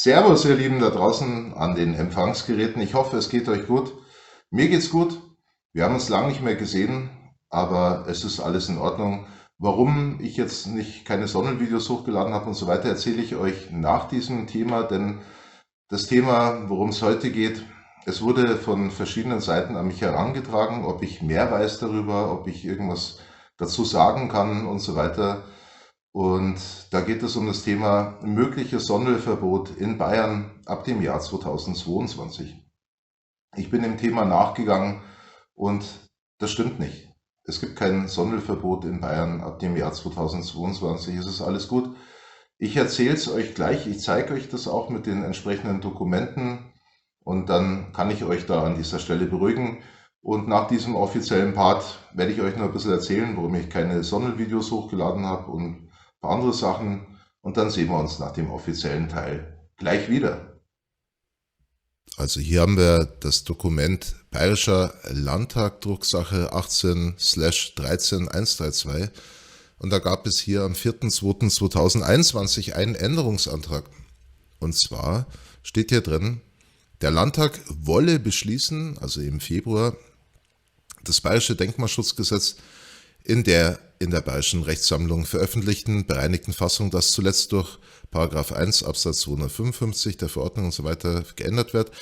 Servus, ihr Lieben da draußen an den Empfangsgeräten. Ich hoffe, es geht euch gut. Mir geht's gut. Wir haben uns lange nicht mehr gesehen, aber es ist alles in Ordnung. Warum ich jetzt nicht keine Sonnenvideos hochgeladen habe und so weiter, erzähle ich euch nach diesem Thema, denn das Thema, worum es heute geht, es wurde von verschiedenen Seiten an mich herangetragen, ob ich mehr weiß darüber, ob ich irgendwas dazu sagen kann und so weiter. Und da geht es um das Thema mögliches Sonderverbot in Bayern ab dem Jahr 2022. Ich bin dem Thema nachgegangen und das stimmt nicht. Es gibt kein Sonderverbot in Bayern ab dem Jahr 2022. Es ist alles gut. Ich erzähle es euch gleich. Ich zeige euch das auch mit den entsprechenden Dokumenten und dann kann ich euch da an dieser Stelle beruhigen. Und nach diesem offiziellen Part werde ich euch nur ein bisschen erzählen, warum ich keine Sondervideos hochgeladen habe und ein paar andere Sachen. Und dann sehen wir uns nach dem offiziellen Teil gleich wieder. Also hier haben wir das Dokument Bayerischer Landtag, Drucksache 18/13132 und da gab es hier am 4.2.2021 einen Änderungsantrag. Und zwar steht hier drin, der Landtag wolle beschließen, also im Februar, das Bayerische Denkmalschutzgesetz in der Bayerischen Rechtssammlung veröffentlichten bereinigten Fassung, das zuletzt durch Paragraph 1 Absatz 255 der Verordnung und so weiter geändert wird.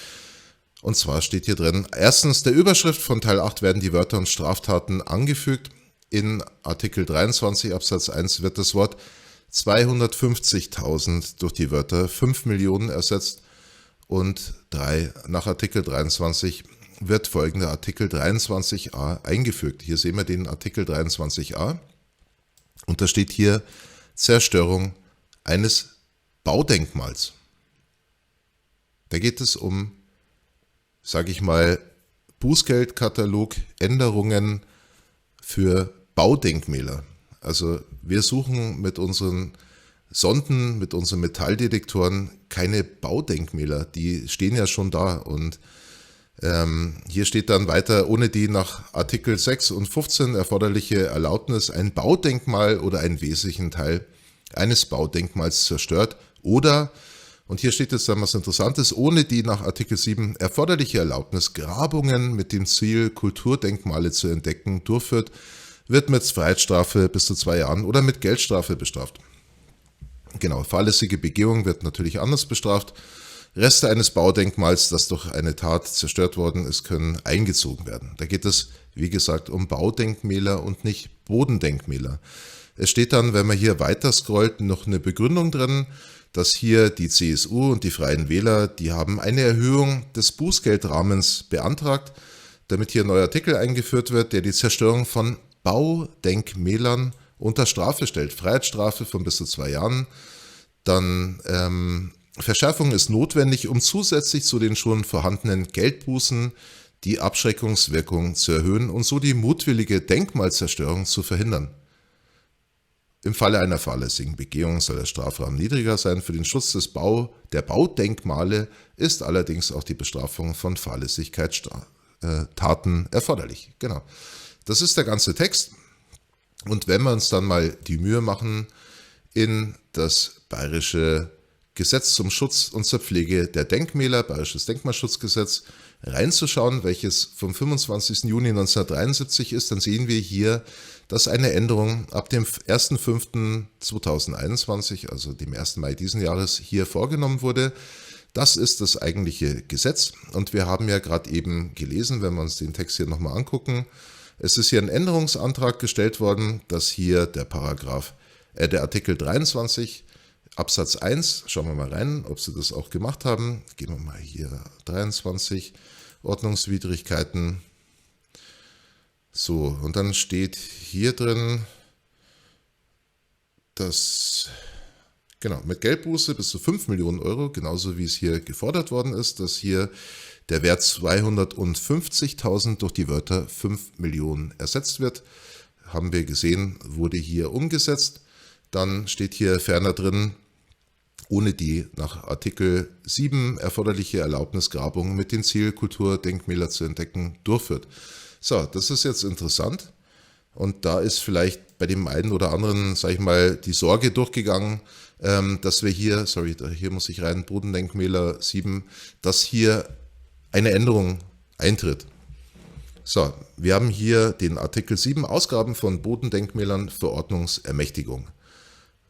Und zwar steht hier drin, erstens, der Überschrift von Teil 8 werden die Wörter und Straftaten angefügt. In Artikel 23 Absatz 1 wird das Wort 250.000 durch die Wörter 5 Millionen ersetzt. Und 3, nach Artikel 23 wird folgender Artikel 23a eingefügt. Hier sehen wir den Artikel 23a und da steht hier Zerstörung eines Baudenkmals. Da geht es um, sage ich mal, Bußgeldkatalog, Änderungen für Baudenkmäler. Also wir suchen mit unseren Sonden, mit unseren Metalldetektoren keine Baudenkmäler, die stehen ja schon da und hier steht dann weiter, ohne die nach Artikel 6 und 15 erforderliche Erlaubnis ein Baudenkmal oder einen wesentlichen Teil eines Baudenkmals zerstört oder, und hier steht jetzt dann was Interessantes, ohne die nach Artikel 7 erforderliche Erlaubnis Grabungen mit dem Ziel, Kulturdenkmale zu entdecken, durchführt, wird mit Freiheitsstrafe bis zu 2 Jahren oder mit Geldstrafe bestraft. Genau, fahrlässige Begehung wird natürlich anders bestraft. Reste eines Baudenkmals, das durch eine Tat zerstört worden ist, können eingezogen werden. Da geht es, wie gesagt, um Baudenkmäler und nicht Bodendenkmäler. Es steht dann, wenn man hier weiter scrollt, noch eine Begründung drin, dass hier die CSU und die Freien Wähler, die haben eine Erhöhung des Bußgeldrahmens beantragt, damit hier ein neuer Artikel eingeführt wird, der die Zerstörung von Baudenkmälern unter Strafe stellt. Freiheitsstrafe von bis zu 2 Jahren. Dann Verschärfung ist notwendig, um zusätzlich zu den schon vorhandenen Geldbußen die Abschreckungswirkung zu erhöhen und so die mutwillige Denkmalzerstörung zu verhindern. Im Falle einer fahrlässigen Begehung soll der Strafrahmen niedriger sein. Für den Schutz der Baudenkmale ist allerdings auch die Bestrafung von Fahrlässigkeitstaten erforderlich. Genau. Das ist der ganze Text. Und wenn wir uns dann mal die Mühe machen, in das bayerische Gesetz zum Schutz und zur Pflege der Denkmäler, Bayerisches Denkmalschutzgesetz, reinzuschauen, welches vom 25. Juni 1973 ist, dann sehen wir hier, dass eine Änderung ab dem 1.5.2021, also dem 1. Mai diesen Jahres, hier vorgenommen wurde. Das ist das eigentliche Gesetz und wir haben ja gerade eben gelesen, wenn wir uns den Text hier nochmal angucken, es ist hier ein Änderungsantrag gestellt worden, dass hier der Artikel 23 Absatz 1, schauen wir mal rein, ob sie das auch gemacht haben. Gehen wir mal hier 23, Ordnungswidrigkeiten. So, und dann steht hier drin, dass, genau, mit Geldbuße bis zu 5 Millionen Euro, genauso wie es hier gefordert worden ist, dass hier der Wert 250.000 durch die Wörter 5 Millionen ersetzt wird. Haben wir gesehen, wurde hier umgesetzt. Dann steht hier ferner drin, ohne die nach Artikel 7 erforderliche Erlaubnis Grabung mit dem Ziel, Kulturdenkmäler zu entdecken, durchführt. So, das ist jetzt interessant und da ist vielleicht bei dem einen oder anderen, sage ich mal, die Sorge durchgegangen, dass wir hier, hier muss ich rein, Bodendenkmäler 7, dass hier eine Änderung eintritt. So, wir haben hier den Artikel 7, Ausgaben von Bodendenkmälern, Verordnungsermächtigung.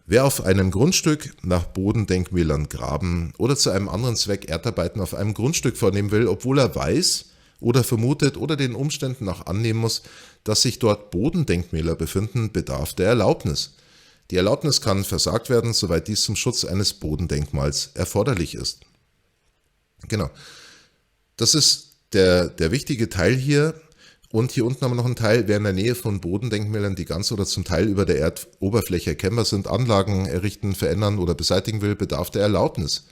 Wer auf einem Grundstück nach Bodendenkmälern graben oder zu einem anderen Zweck Erdarbeiten auf einem Grundstück vornehmen will, obwohl er weiß oder vermutet oder den Umständen nach annehmen muss, dass sich dort Bodendenkmäler befinden, bedarf der Erlaubnis. Die Erlaubnis kann versagt werden, soweit dies zum Schutz eines Bodendenkmals erforderlich ist. Genau. Das ist der wichtige Teil hier. Und hier unten haben wir noch einen Teil, wer in der Nähe von Bodendenkmälern, die ganz oder zum Teil über der Erdoberfläche erkennbar sind, Anlagen errichten, verändern oder beseitigen will, bedarf der Erlaubnis.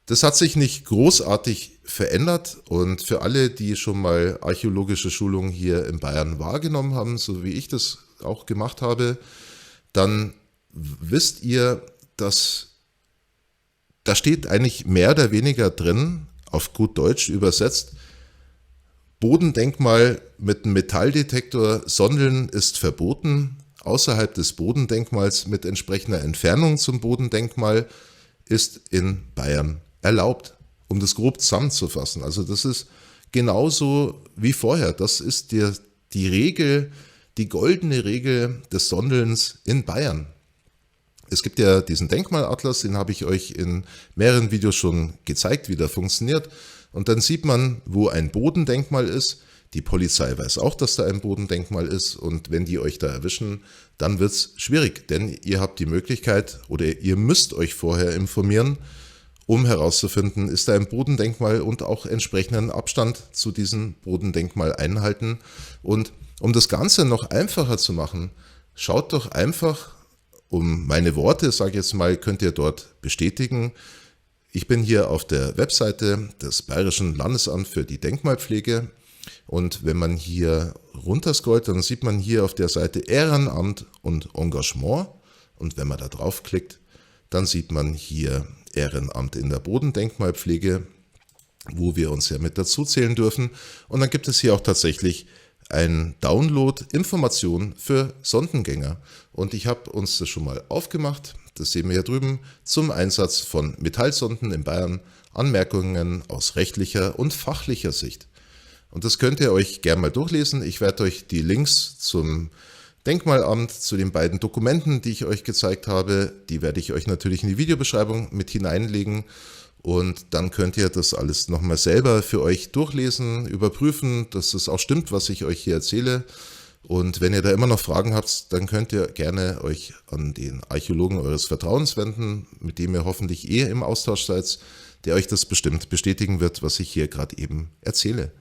Das hat sich nicht großartig verändert und für alle, die schon mal archäologische Schulungen hier in Bayern wahrgenommen haben, so wie ich das auch gemacht habe, dann wisst ihr, dass da steht eigentlich mehr oder weniger drin, auf gut Deutsch übersetzt, Bodendenkmal mit einem Metalldetektor sondeln ist verboten. Außerhalb des Bodendenkmals mit entsprechender Entfernung zum Bodendenkmal ist in Bayern erlaubt, um das grob zusammenzufassen. Also das ist genauso wie vorher. Das ist die Regel, die goldene Regel des Sondelns in Bayern. Es gibt ja diesen Denkmalatlas, den habe ich euch in mehreren Videos schon gezeigt, wie der funktioniert. Und dann sieht man, wo ein Bodendenkmal ist. Die Polizei weiß auch, dass da ein Bodendenkmal ist. Und wenn die euch da erwischen, dann wird es schwierig. Denn ihr habt die Möglichkeit oder ihr müsst euch vorher informieren, um herauszufinden, ist da ein Bodendenkmal und auch entsprechenden Abstand zu diesem Bodendenkmal einhalten. Und um das Ganze noch einfacher zu machen, schaut doch einfach, um meine Worte, sage ich jetzt mal, könnt ihr dort bestätigen. Ich bin hier auf der Webseite des Bayerischen Landesamts für die Denkmalpflege und wenn man hier runterscrollt, dann sieht man hier auf der Seite Ehrenamt und Engagement und wenn man da draufklickt, dann sieht man hier Ehrenamt in der Bodendenkmalpflege, wo wir uns ja mit dazu zählen dürfen und dann gibt es hier auch tatsächlich ein Download Informationen für Sondengänger und ich habe uns das schon mal aufgemacht. Das sehen wir hier drüben, zum Einsatz von Metallsonden in Bayern, Anmerkungen aus rechtlicher und fachlicher Sicht. Und das könnt ihr euch gerne mal durchlesen. Ich werde euch die Links zum Denkmalamt, zu den beiden Dokumenten, die ich euch gezeigt habe, die werde ich euch natürlich in die Videobeschreibung mit hineinlegen. Und dann könnt ihr das alles nochmal selber für euch durchlesen, überprüfen, dass das auch stimmt, was ich euch hier erzähle. Und wenn ihr da immer noch Fragen habt, dann könnt ihr gerne euch an den Archäologen eures Vertrauens wenden, mit dem ihr hoffentlich im Austausch seid, der euch das bestimmt bestätigen wird, was ich hier gerade eben erzähle.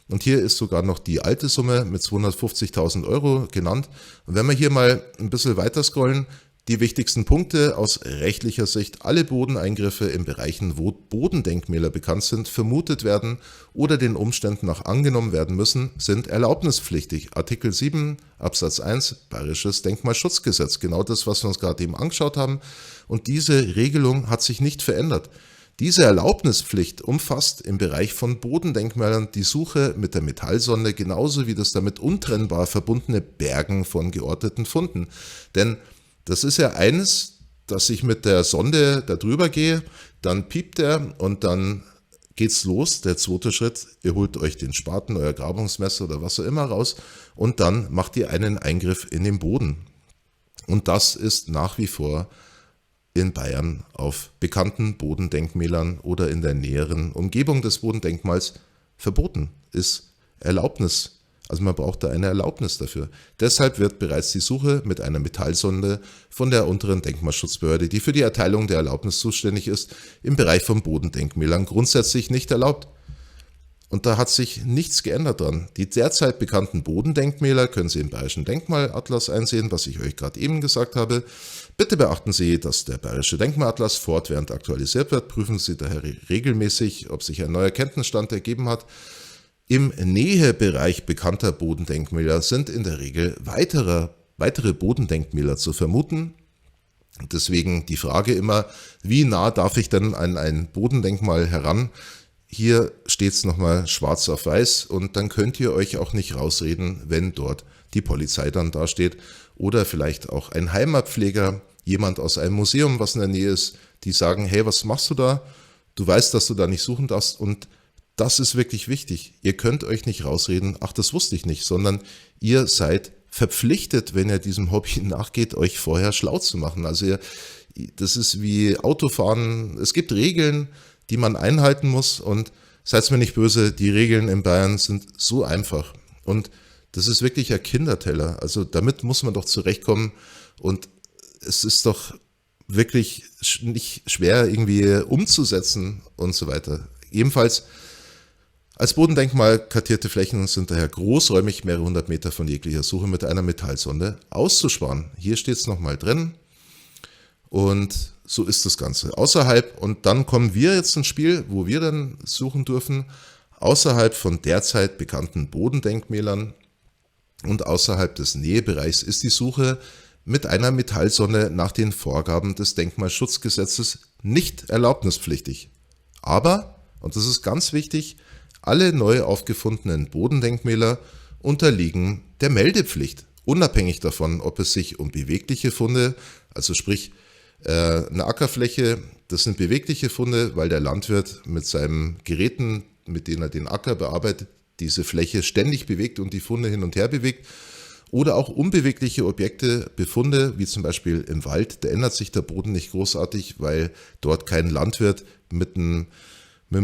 Und hier ist sogar noch die alte Summe mit 250.000 Euro genannt. Und wenn wir hier mal ein bisschen weiter scrollen, die wichtigsten Punkte aus rechtlicher Sicht: Alle Bodeneingriffe in Bereichen, wo Bodendenkmäler bekannt sind, vermutet werden oder den Umständen nach angenommen werden müssen, sind erlaubnispflichtig. Artikel 7 Absatz 1 Bayerisches Denkmalschutzgesetz. Genau das, was wir uns gerade eben angeschaut haben. Und diese Regelung hat sich nicht verändert. Diese Erlaubnispflicht umfasst im Bereich von Bodendenkmälern die Suche mit der Metallsonde genauso wie das damit untrennbar verbundene Bergen von georteten Funden. Denn das ist ja eines, dass ich mit der Sonde da drüber gehe, dann piept er und dann geht's los. Der zweite Schritt, ihr holt euch den Spaten, euer Grabungsmesser oder was auch immer raus und dann macht ihr einen Eingriff in den Boden. Und das ist nach wie vor in Bayern auf bekannten Bodendenkmälern oder in der näheren Umgebung des Bodendenkmals verboten, ist Erlaubnis. Also man braucht da eine Erlaubnis dafür. Deshalb wird bereits die Suche mit einer Metallsonde von der unteren Denkmalschutzbehörde, die für die Erteilung der Erlaubnis zuständig ist, im Bereich von Bodendenkmälern grundsätzlich nicht erlaubt. Und da hat sich nichts geändert dran. Die derzeit bekannten Bodendenkmäler können Sie im Bayerischen Denkmalatlas einsehen, was ich euch gerade eben gesagt habe. Bitte beachten Sie, dass der Bayerische Denkmalatlas fortwährend aktualisiert wird. Prüfen Sie daher regelmäßig, ob sich ein neuer Kenntnisstand ergeben hat. Im Nähebereich bekannter Bodendenkmäler sind in der Regel weitere Bodendenkmäler zu vermuten. Deswegen die Frage immer, wie nah darf ich denn an ein Bodendenkmal heran? Hier steht es nochmal schwarz auf weiß und dann könnt ihr euch auch nicht rausreden, wenn dort die Polizei dann dasteht oder vielleicht auch ein Heimatpfleger jemand aus einem Museum, was in der Nähe ist, die sagen, hey, was machst du da? Du weißt, dass du da nicht suchen darfst, und das ist wirklich wichtig. Ihr könnt euch nicht rausreden, ach, das wusste ich nicht, sondern ihr seid verpflichtet, wenn ihr diesem Hobby nachgeht, euch vorher schlau zu machen. Also das ist wie Autofahren. Es gibt Regeln, die man einhalten muss, und seid mir nicht böse, die Regeln in Bayern sind so einfach. Und das ist wirklich ein Kinderteller. Also damit muss man doch zurechtkommen, und es ist doch wirklich nicht schwer irgendwie umzusetzen und so weiter. Ebenfalls als Bodendenkmal kartierte Flächen sind daher großräumig mehrere hundert Meter von jeglicher Suche mit einer Metallsonde auszusparen. Hier steht es nochmal drin, und so ist das Ganze. Außerhalb, und dann kommen wir jetzt ins Spiel, wo wir dann suchen dürfen, außerhalb von derzeit bekannten Bodendenkmälern und außerhalb des Nähebereichs ist die Suche mit einer Metallsonde nach den Vorgaben des Denkmalschutzgesetzes nicht erlaubnispflichtig. Aber, und das ist ganz wichtig, alle neu aufgefundenen Bodendenkmäler unterliegen der Meldepflicht, unabhängig davon, ob es sich um bewegliche Funde, also sprich eine Ackerfläche, das sind bewegliche Funde, weil der Landwirt mit seinen Geräten, mit denen er den Acker bearbeitet, diese Fläche ständig bewegt und die Funde hin und her bewegt, oder auch unbewegliche Objekte, Befunde, wie zum Beispiel im Wald, da ändert sich der Boden nicht großartig, weil dort kein Landwirt mit dem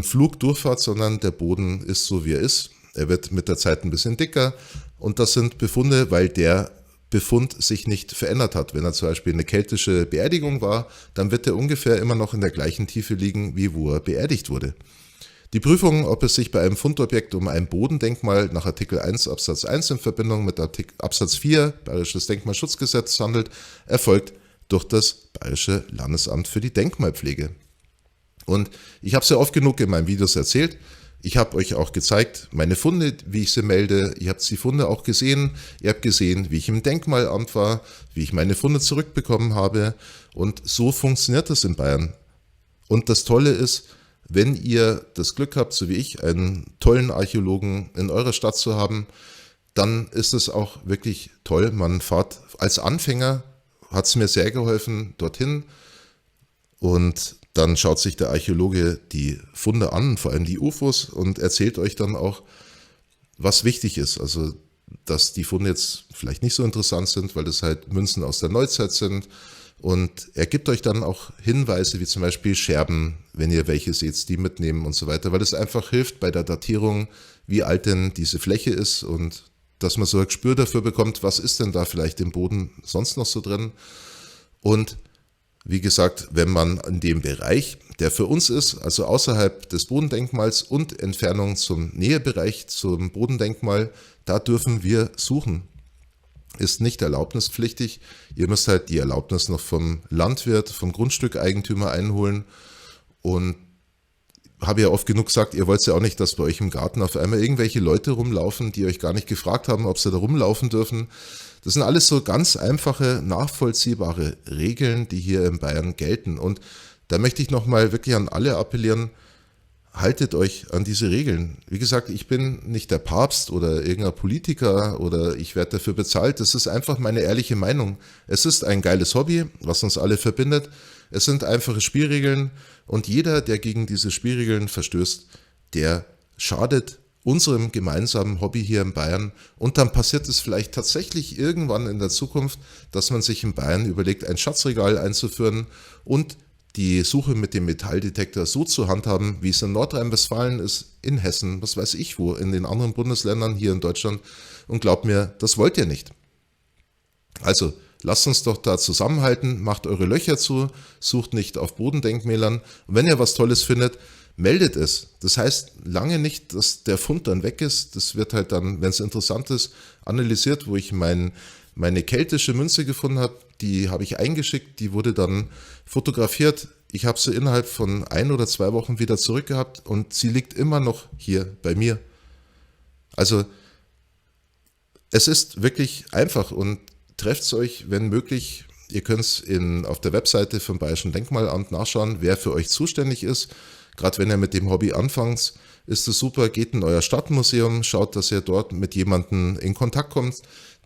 Flug durchfahrt, sondern der Boden ist so, wie er ist. Er wird mit der Zeit ein bisschen dicker, und das sind Befunde, weil der Befund sich nicht verändert hat. Wenn er zum Beispiel eine keltische Beerdigung war, dann wird er ungefähr immer noch in der gleichen Tiefe liegen, wie wo er beerdigt wurde. Die Prüfung, ob es sich bei einem Fundobjekt um ein Bodendenkmal nach Artikel 1 Absatz 1 in Verbindung mit Absatz 4 Bayerisches Denkmalschutzgesetz handelt, erfolgt durch das Bayerische Landesamt für die Denkmalpflege. Und ich habe es ja oft genug in meinen Videos erzählt. Ich habe euch auch gezeigt, meine Funde, wie ich sie melde. Ihr habt die Funde auch gesehen. Ihr habt gesehen, wie ich im Denkmalamt war, wie ich meine Funde zurückbekommen habe. Und so funktioniert das in Bayern. Und das Tolle ist, wenn ihr das Glück habt, so wie ich, einen tollen Archäologen in eurer Stadt zu haben, dann ist es auch wirklich toll. Man fährt als Anfänger, hat es mir sehr geholfen, dorthin, und dann schaut sich der Archäologe die Funde an, vor allem die UFOs, und erzählt euch dann auch, was wichtig ist. Also, dass die Funde jetzt vielleicht nicht so interessant sind, weil das halt Münzen aus der Neuzeit sind. Und er gibt euch dann auch Hinweise, wie zum Beispiel Scherben, wenn ihr welche seht, die mitnehmen und so weiter, weil es einfach hilft bei der Datierung, wie alt denn diese Fläche ist, und dass man so ein Gespür dafür bekommt, was ist denn da vielleicht im Boden sonst noch so drin. Und wie gesagt, wenn man in dem Bereich, der für uns ist, also außerhalb des Bodendenkmals und Entfernung zum Nähebereich zum Bodendenkmal, da dürfen wir suchen. Ist nicht erlaubnispflichtig. Ihr müsst halt die Erlaubnis noch vom Landwirt, vom Grundstückeigentümer einholen. Und habe ja oft genug gesagt, ihr wollt ja auch nicht, dass bei euch im Garten auf einmal irgendwelche Leute rumlaufen, die euch gar nicht gefragt haben, ob sie da rumlaufen dürfen. Das sind alles so ganz einfache, nachvollziehbare Regeln, die hier in Bayern gelten. Und da möchte ich nochmal wirklich an alle appellieren, haltet euch an diese Regeln. Wie gesagt, ich bin nicht der Papst oder irgendein Politiker oder ich werde dafür bezahlt. Das ist einfach meine ehrliche Meinung. Es ist ein geiles Hobby, was uns alle verbindet. Es sind einfache Spielregeln, und jeder, der gegen diese Spielregeln verstößt, der schadet unserem gemeinsamen Hobby hier in Bayern. Und dann passiert es vielleicht tatsächlich irgendwann in der Zukunft, dass man sich in Bayern überlegt, ein Schatzregal einzuführen und die Suche mit dem Metalldetektor so zu handhaben, wie es in Nordrhein-Westfalen ist, in Hessen, was weiß ich wo, in den anderen Bundesländern hier in Deutschland. Und glaubt mir, das wollt ihr nicht. Also lasst uns doch da zusammenhalten, macht eure Löcher zu, sucht nicht auf Bodendenkmälern. Und wenn ihr was Tolles findet, meldet es. Das heißt lange nicht, dass der Fund dann weg ist. Das wird halt dann, wenn es interessant ist, analysiert, wo ich meine keltische Münze gefunden habe. Die habe ich eingeschickt, die wurde dann fotografiert. Ich habe sie innerhalb von 1 oder 2 Wochen wieder zurückgehabt und sie liegt immer noch hier bei mir. Also es ist wirklich einfach und trefft euch, wenn möglich. Ihr könnt es auf der Webseite vom Bayerischen Denkmalamt nachschauen, wer für euch zuständig ist. Gerade wenn ihr mit dem Hobby anfangt, ist es super, geht in euer Stadtmuseum, schaut, dass ihr dort mit jemandem in Kontakt kommt,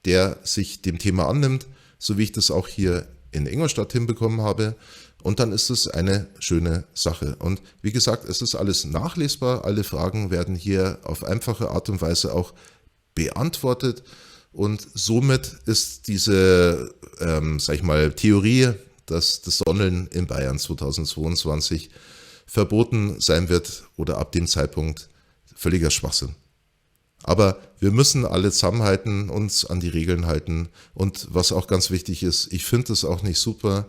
der sich dem Thema annimmt, so wie ich das auch hier in Ingolstadt hinbekommen habe. Und dann ist es eine schöne Sache. Und wie gesagt, es ist alles nachlesbar. Alle Fragen werden hier auf einfache Art und Weise auch beantwortet. Und somit ist diese, sag ich mal, Theorie, dass das Sondeln in Bayern 2022 verboten sein wird oder ab dem Zeitpunkt völliger Schwachsinn. Aber wir müssen alle zusammenhalten, uns an die Regeln halten. Und was auch ganz wichtig ist, ich finde es auch nicht super,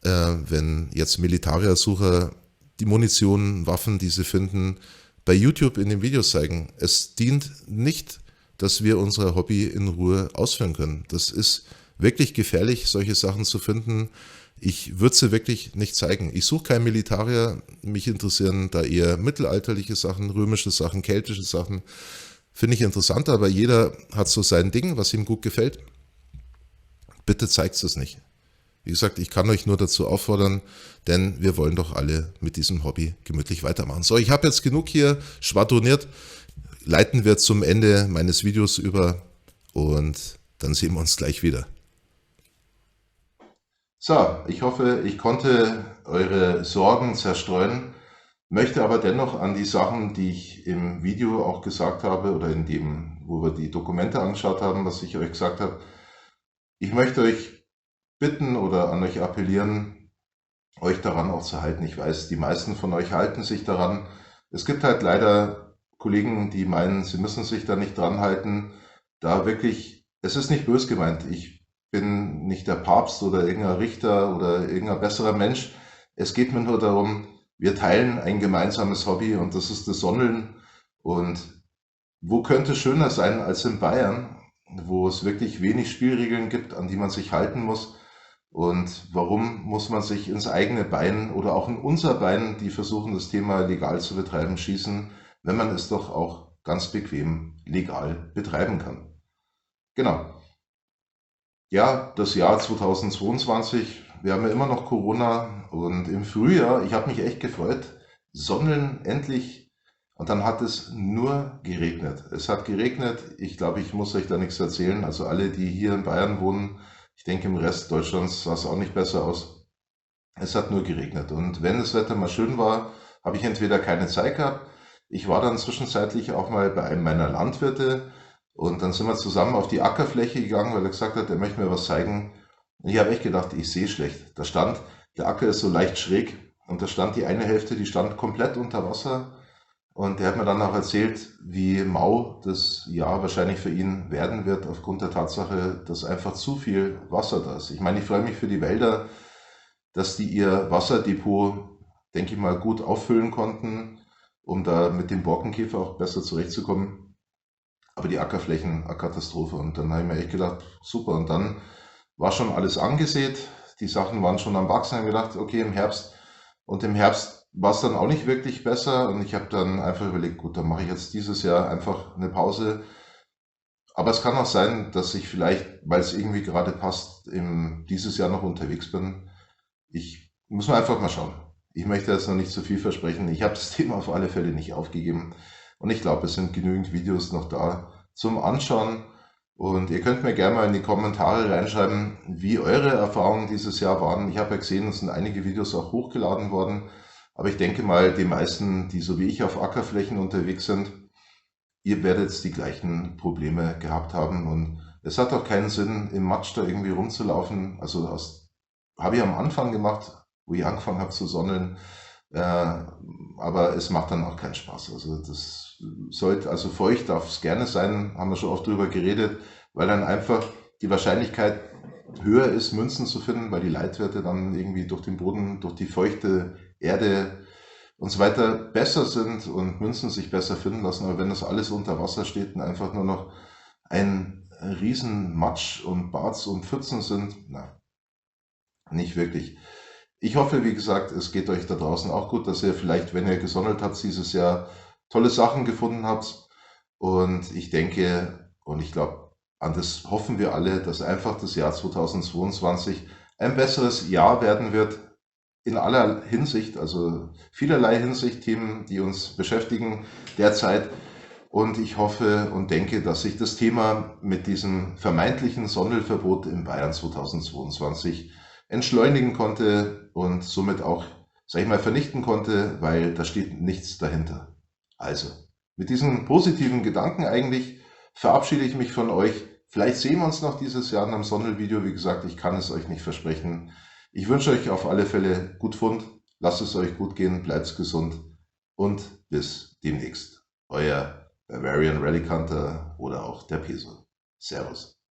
wenn jetzt Militariersucher die Munition, Waffen, die sie finden, bei YouTube in den Videos zeigen. Es dient nicht, dass wir unser Hobby in Ruhe ausführen können. Das ist wirklich gefährlich, solche Sachen zu finden. Ich würde sie wirklich nicht zeigen. Ich suche keinen Militarier. Mich interessieren da eher mittelalterliche Sachen, römische Sachen, keltische Sachen. Finde ich interessant, aber jeder hat so sein Ding, was ihm gut gefällt. Bitte zeigt es nicht. Wie gesagt, ich kann euch nur dazu auffordern, denn wir wollen doch alle mit diesem Hobby gemütlich weitermachen. So, ich habe jetzt genug hier schwadroniert. Leiten wir zum Ende meines Videos über und dann sehen wir uns gleich wieder. So, ich hoffe, ich konnte eure Sorgen zerstreuen, möchte aber dennoch an die Sachen, die ich im Video auch gesagt habe oder in dem, wo wir die Dokumente angeschaut haben, was ich euch gesagt habe, ich möchte euch bitten oder an euch appellieren, euch daran auch zu halten. Ich weiß, die meisten von euch halten sich daran. Es gibt halt leider Kollegen, die meinen, sie müssen sich da nicht dran halten. Da wirklich, es ist nicht bös gemeint. Ich bin nicht der Papst oder irgendein Richter oder irgendein besserer Mensch. Es geht mir nur darum, wir teilen ein gemeinsames Hobby und das ist das Sondeln. Und wo könnte es schöner sein als in Bayern, wo es wirklich wenig Spielregeln gibt, an die man sich halten muss? Und warum muss man sich ins eigene Bein oder auch in unser Bein, die versuchen, das Thema legal zu betreiben, schießen, wenn man es doch auch ganz bequem legal betreiben kann? Genau. Ja, das Jahr 2022, wir haben ja immer noch Corona und im Frühjahr, ich habe mich echt gefreut, Sondeln endlich und dann hat es nur geregnet. Es hat geregnet, ich glaube, ich muss euch da nichts erzählen, also alle, die hier in Bayern wohnen, ich denke, im Rest Deutschlands sah es auch nicht besser aus. Es hat nur geregnet. Und wenn das Wetter mal schön war, habe ich entweder keine Zeit gehabt. Ich war dann zwischenzeitlich auch mal bei einem meiner Landwirte und dann sind wir zusammen auf die Ackerfläche gegangen, weil er gesagt hat, er möchte mir was zeigen. Und ich habe echt gedacht, ich sehe schlecht. Da stand, der Acker ist so leicht schräg und da stand die eine Hälfte, die stand komplett unter Wasser. Und er hat mir dann auch erzählt, wie mau das Jahr wahrscheinlich für ihn werden wird, aufgrund der Tatsache, dass einfach zu viel Wasser da ist. Ich meine, ich freue mich für die Wälder, dass die ihr Wasserdepot, denke ich mal, gut auffüllen konnten, um da mit dem Borkenkäfer auch besser zurechtzukommen. Aber die Ackerflächen, eine Katastrophe. Und dann habe ich mir echt gedacht, super. Und dann war schon alles angesät, die Sachen waren schon am Wachsen. Ich habe gedacht, okay, im Herbst. Und im Herbst war es dann auch nicht wirklich besser und ich habe dann einfach überlegt, gut, dann mache ich jetzt dieses Jahr einfach eine Pause. Aber es kann auch sein, dass ich vielleicht, weil es irgendwie gerade passt, dieses Jahr noch unterwegs bin. Ich muss mal einfach mal schauen. Ich möchte jetzt noch nicht zu viel versprechen. Ich habe das Thema auf alle Fälle nicht aufgegeben und ich glaube, es sind genügend Videos noch da zum Anschauen. Und ihr könnt mir gerne mal in die Kommentare reinschreiben, wie eure Erfahrungen dieses Jahr waren. Ich habe ja gesehen, es sind einige Videos auch hochgeladen worden. Aber ich denke mal, die meisten, die so wie ich auf Ackerflächen unterwegs sind, ihr werdet die gleichen Probleme gehabt haben. Und es hat auch keinen Sinn, im Matsch da irgendwie rumzulaufen. Also das habe ich am Anfang gemacht, wo ich angefangen habe zu sondeln. Aber es macht dann auch keinen Spaß. Also das sollte, also feucht darf es gerne sein, haben wir schon oft drüber geredet, weil dann einfach die Wahrscheinlichkeit höher ist, Münzen zu finden, weil die Leitwerte dann irgendwie durch den Boden, durch die feuchte Erde und so weiter besser sind und Münzen sich besser finden lassen. Aber wenn das alles unter Wasser steht und einfach nur noch ein riesen Matsch und Barz und Pfützen sind, na, nicht wirklich. Ich hoffe, wie gesagt, es geht euch da draußen auch gut, dass ihr vielleicht, wenn ihr gesondelt habt, dieses Jahr tolle Sachen gefunden habt. Und ich denke und ich glaube, an das hoffen wir alle, dass einfach das Jahr 2022 ein besseres Jahr werden wird. In aller Hinsicht, also vielerlei Hinsicht, Themen, die uns beschäftigen derzeit. Und ich hoffe und denke, dass sich das Thema mit diesem vermeintlichen Sondelverbot in Bayern 2022 entschleunigen konnte und somit auch, sag ich mal, vernichten konnte, weil da steht nichts dahinter. Also, mit diesen positiven Gedanken eigentlich verabschiede ich mich von euch. Vielleicht sehen wir uns noch dieses Jahr in einem Sondervideo. Wie gesagt, ich kann es euch nicht versprechen. Ich wünsche euch auf alle Fälle gut Fund. Lasst es euch gut gehen, bleibt gesund und bis demnächst. Euer Bavarian Rally Hunter oder auch der Peso. Servus.